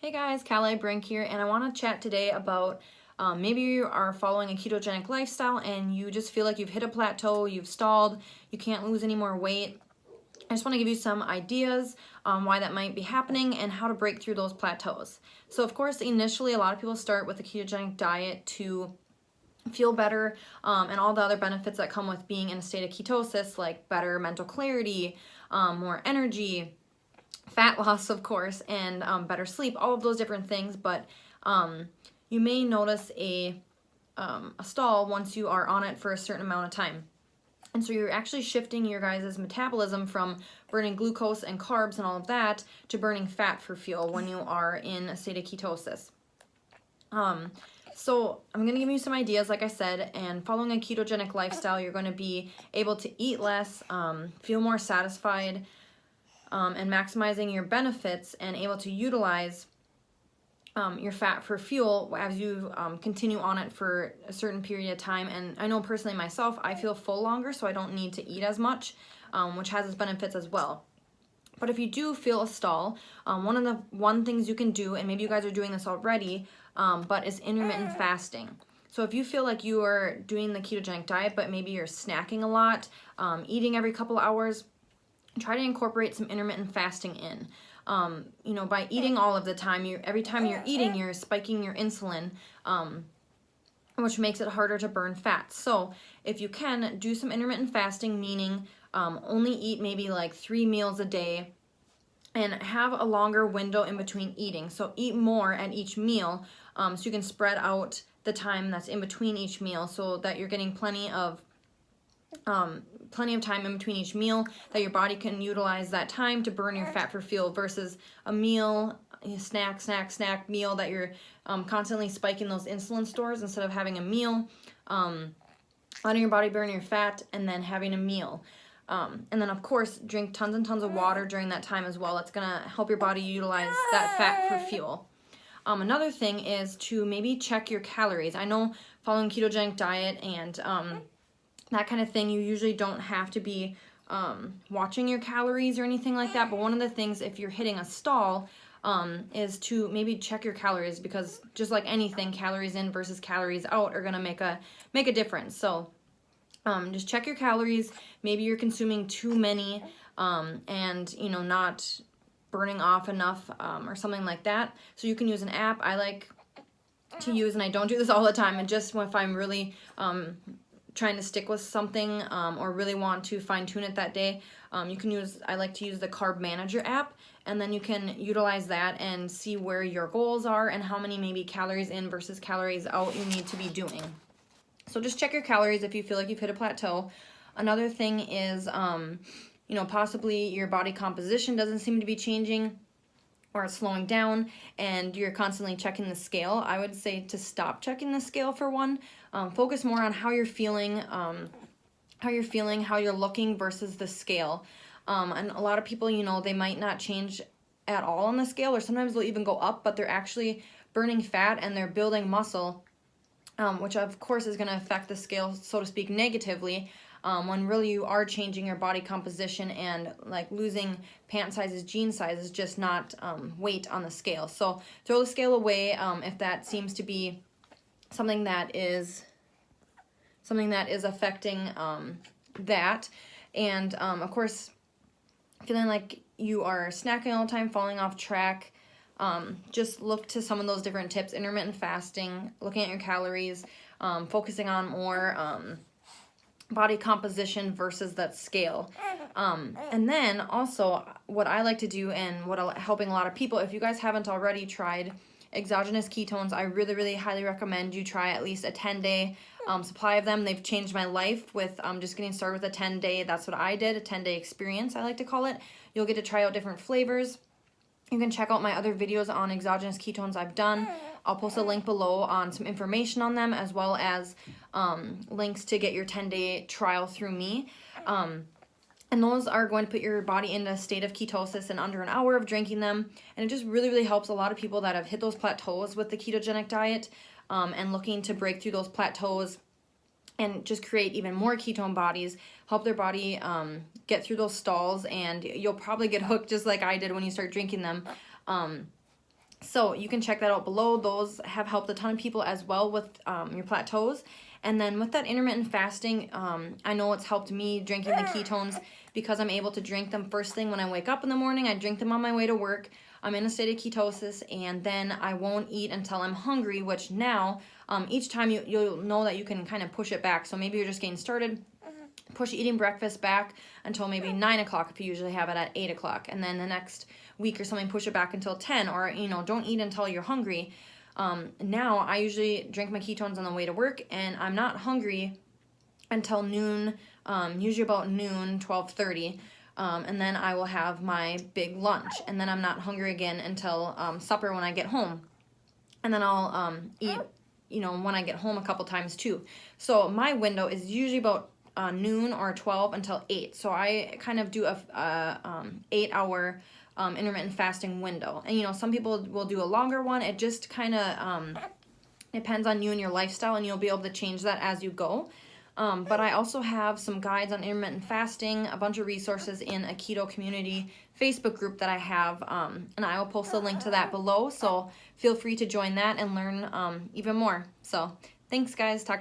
Hey guys, Kalai Brink here, and I want to chat today about maybe you are following a ketogenic lifestyle and you just feel like you've hit a plateau, you've stalled, you can't lose any more weight. I just want to give you some ideas on why that might be happening and how to break through those plateaus. So of course, initially a lot of people start with a ketogenic diet to feel better and all the other benefits that come with being in a state of ketosis, like better mental clarity, more energy, fat loss, of course, and better sleep, all of those different things. But you may notice a stall once you are on it for a certain amount of time. And so you're actually shifting your guys' metabolism from burning glucose and carbs and all of that to burning fat for fuel when you are in a state of ketosis. So I'm going to give you some ideas, like I said, and following a ketogenic lifestyle, you're going to be able to eat less, feel more satisfied, and maximizing your benefits and able to utilize your fat for fuel as you continue on it for a certain period of time. And I know personally myself, I feel full longer, so I don't need to eat as much, which has its benefits as well. But if you do feel a stall, one things you can do, and maybe you guys are doing this already, but is intermittent fasting. So if you feel like you are doing the ketogenic diet, but maybe you're snacking a lot, eating every couple hours, try to incorporate some intermittent fasting in. By eating all of the time, every time you're eating, you're spiking your insulin, which makes it harder to burn fat. So if you can, do some intermittent fasting, meaning only eat maybe like 3 meals a day and have a longer window in between eating. So eat more at each meal, so you can spread out the time that's in between each meal so that you're getting plenty of time in between each meal, that your body can utilize that time to burn your fat for fuel, versus a meal, snack meal that you're constantly spiking those insulin stores instead of having a meal, letting your body burn your fat, and then having a meal. And then of course, drink tons and tons of water during that time as well. That's gonna help your body utilize that fat for fuel. Another thing is to maybe check your calories. I know following ketogenic diet and that kind of thing, you usually don't have to be watching your calories or anything like that. But one of the things, if you're hitting a stall, is to maybe check your calories, because just like anything, calories in versus calories out are gonna make a difference. So just check your calories. Maybe you're consuming too many and not burning off enough or something like that. So you can use an app. I like to use, and I don't do this all the time, and just if I'm really trying to stick with something or really want to fine tune it that day, I like to use the Carb Manager app, and then you can utilize that and see where your goals are and how many maybe calories in versus calories out you need to be doing. So just check your calories if you feel like you've hit a plateau. Another thing is, possibly your body composition doesn't seem to be changing, or it's slowing down, and you're constantly checking the scale. I would say to stop checking the scale for one. Focus more on how you're feeling, how you're looking versus the scale. And a lot of people, they might not change at all on the scale, or sometimes they'll even go up, but they're actually burning fat and they're building muscle, which of course is going to affect the scale, so to speak, negatively. When really you are changing your body composition and like losing pant sizes, jean sizes, just not weight on the scale. So throw the scale away if that seems to be something that is affecting that. And of course, feeling like you are snacking all the time, falling off track, just look to some of those different tips: intermittent fasting, looking at your calories, focusing on more body composition versus that scale. And then also what I like to do, and helping a lot of people, if you guys haven't already tried exogenous ketones, I really, really highly recommend you try at least a 10-day supply of them. They've changed my life with just getting started with a 10-day. That's what I did, a 10-day experience, I like to call it. You'll get to try out different flavors. You can check out my other videos on exogenous ketones I've done. I'll post a link below on some information on them, as well as links to get your 10-day trial through me. And those are going to put your body in a state of ketosis in under an hour of drinking them. And it just really, really helps a lot of people that have hit those plateaus with the ketogenic diet and looking to break through those plateaus and just create even more ketone bodies, help their body get through those stalls, and you'll probably get hooked just like I did when you start drinking them. So you can check that out below. Those have helped a ton of people as well with your plateaus. And then with that intermittent fasting, I know it's helped me drinking the ketones because I'm able to drink them first thing when I wake up in the morning. I drink them on my way to work. I'm in a state of ketosis, and then I won't eat until I'm hungry, which now each time you'll know that you can kind of push it back. So maybe you're just getting started. Push eating breakfast back until maybe 9 o'clock if you usually have it at 8 o'clock. And then the next week or something, push it back until 10, or, you know, don't eat until you're hungry. Now I usually drink my ketones on the way to work, and I'm not hungry until noon, usually about noon, 12:30. And then I will have my big lunch, and then I'm not hungry again until supper when I get home. And then I'll eat, you know, when I get home a couple times too. So my window is usually about noon or 12 until 8. So I kind of do a 8-hour intermittent fasting window. And, you know, some people will do a longer one. It just kind of depends on you and your lifestyle, and you'll be able to change that as you go. But I also have some guides on intermittent fasting, a bunch of resources in a keto community Facebook group that I have, and I will post a link to that below. So feel free to join that and learn even more. So thanks, guys. Talk